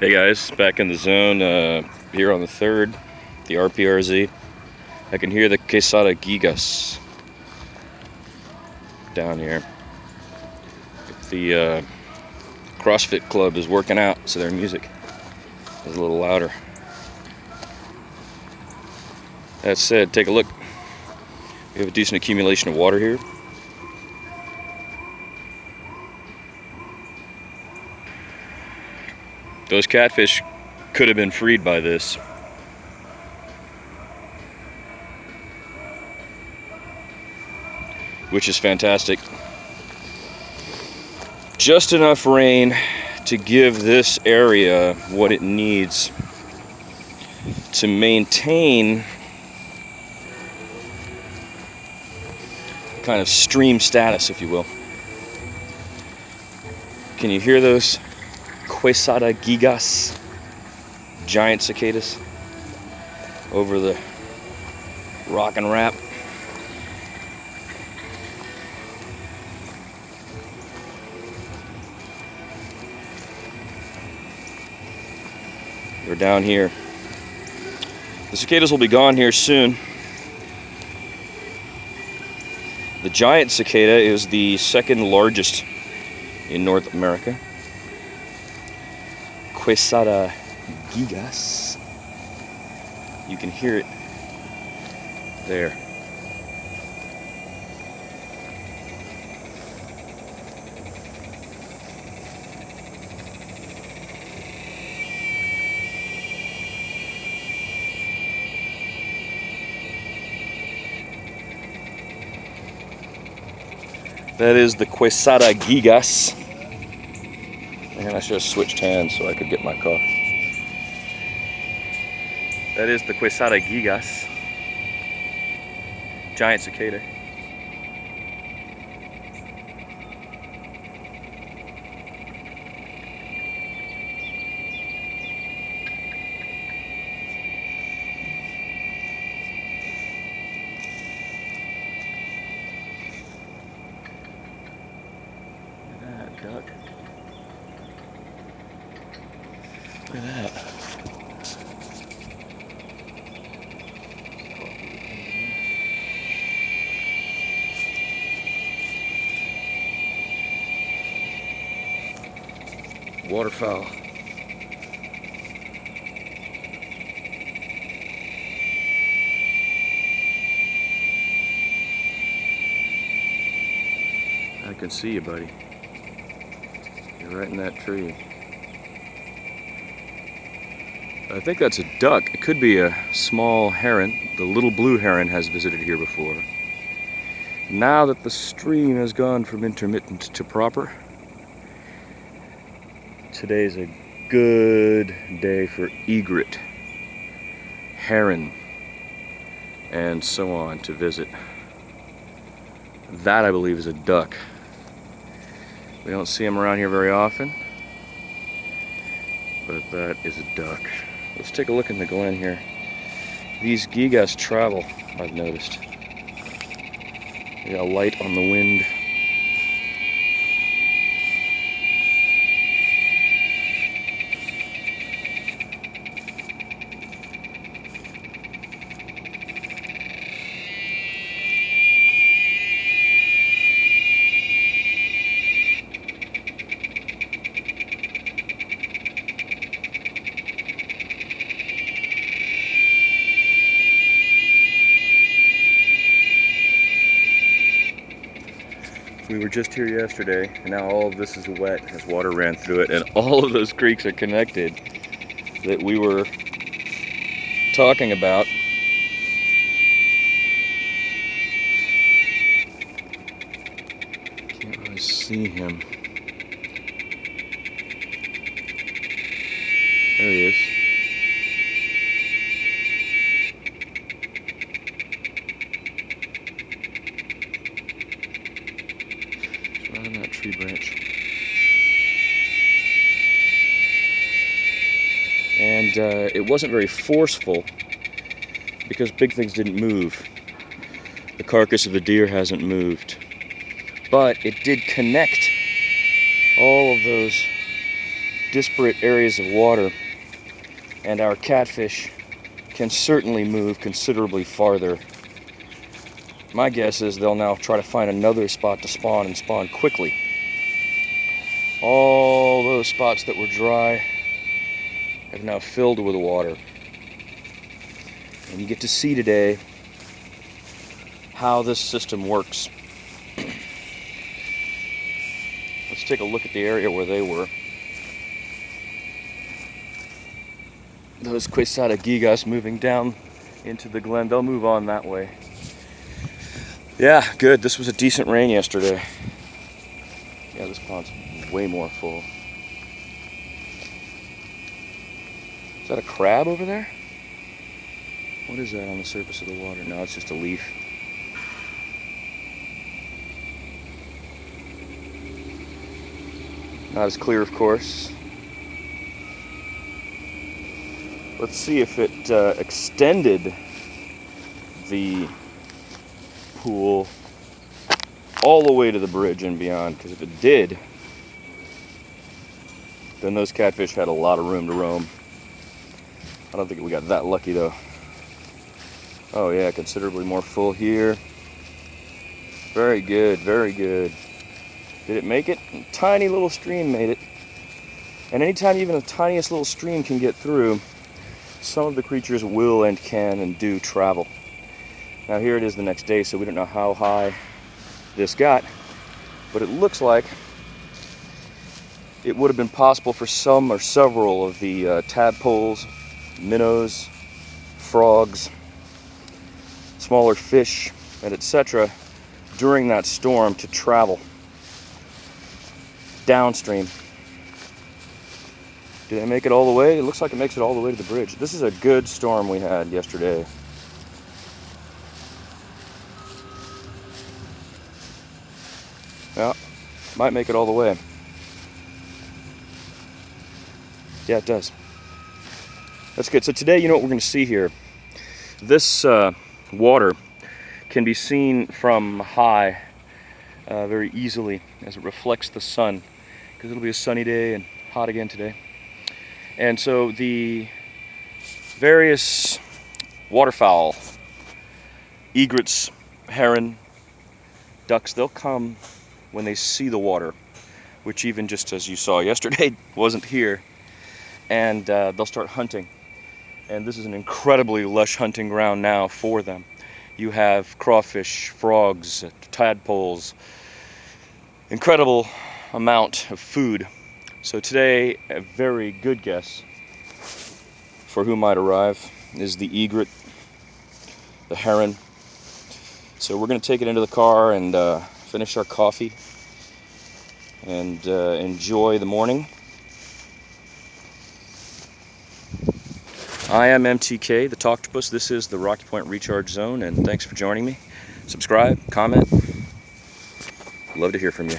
Hey guys, back in the zone here on the 3rd, the RPRZ. I can hear the Quesada Gigas down here. The CrossFit club is working out, so their music is a little louder. That said, take a look. We have a decent accumulation of water here. Those catfish could have been freed by this. Which is fantastic. Just enough rain to give this area what it needs to maintain kind of stream status, if you will. Can you hear those Quesada Gigas, giant cicadas, over the rock and rap? They're down here. The cicadas will be gone here soon. The giant cicada is the second largest in North America. Quesada Gigas. You can hear it there. That is the Quesada Gigas. And I should have switched hands so I could get my cough. That is the Quesada Gigas, giant cicada. Look at that duck. Look at that. Waterfowl. I can see you, buddy. You're right in that tree. I think that's a duck. It could be a small heron. The little blue heron has visited here before. Now that the stream has gone from intermittent to proper, today's a good day for egret, heron, and so on to visit. That, I believe, is a duck. We don't see them around here very often, but that is a duck. Let's take a look in the glen here. These gigas travel, I've noticed. They got light on the wind. We were just here yesterday, and now all of this is wet as water ran through it, and all of those creeks are connected that we were talking about. Can't really see him. There he is. Right on that tree branch. And it wasn't very forceful because big things didn't move. The carcass of the deer hasn't moved. But it did connect all of those disparate areas of water, and our catfish can certainly move considerably farther. My guess is they'll now try to find another spot to spawn and spawn quickly. All those spots that were dry have now filled with water. And you get to see today how this system works. Let's take a look at the area where they were. Those Quesada gigas moving down into the glen, they'll move on that way. Yeah, good. This was a decent rain yesterday. Yeah, this pond's way more full. Is that a crab over there? What is that on the surface of the water? No, it's just a leaf. Not as clear, of course. Let's see if it extended the pool all the way to the bridge and beyond, because if it did, then those catfish had a lot of room to roam. I don't think we got that lucky though. Oh yeah, considerably more full here. Very good, very good. Did it make it? A tiny little stream made it. And anytime even the tiniest little stream can get through, some of the creatures will and can and do travel. Now here it is the next day, so we don't know how high this got, but it looks like it would have been possible for some or several of the tadpoles, minnows, frogs, smaller fish, and etc. during that storm to travel downstream. Did it make it all the way? It looks like it makes it all the way to the bridge. This is a good storm we had yesterday. Yeah, might make it all the way. Yeah, it does. That's good. So today, you know what we're going to see here? This water can be seen from high very easily as it reflects the sun, because it'll be a sunny day and hot again today. And so the various waterfowl, egrets, heron, ducks, they'll come when they see the water, which even just as you saw yesterday wasn't here, and they'll start hunting. And this is an incredibly lush hunting ground now for them. You have crawfish, frogs, tadpoles, incredible amount of food. So today, a very good guess for who might arrive is the egret, the heron. So we're going to take it into the car and finish our coffee and enjoy the morning. I am MTK, the Talktopus. This is the Rocky Point Recharge Zone, and thanks for joining me. Subscribe, comment. Love to hear from you.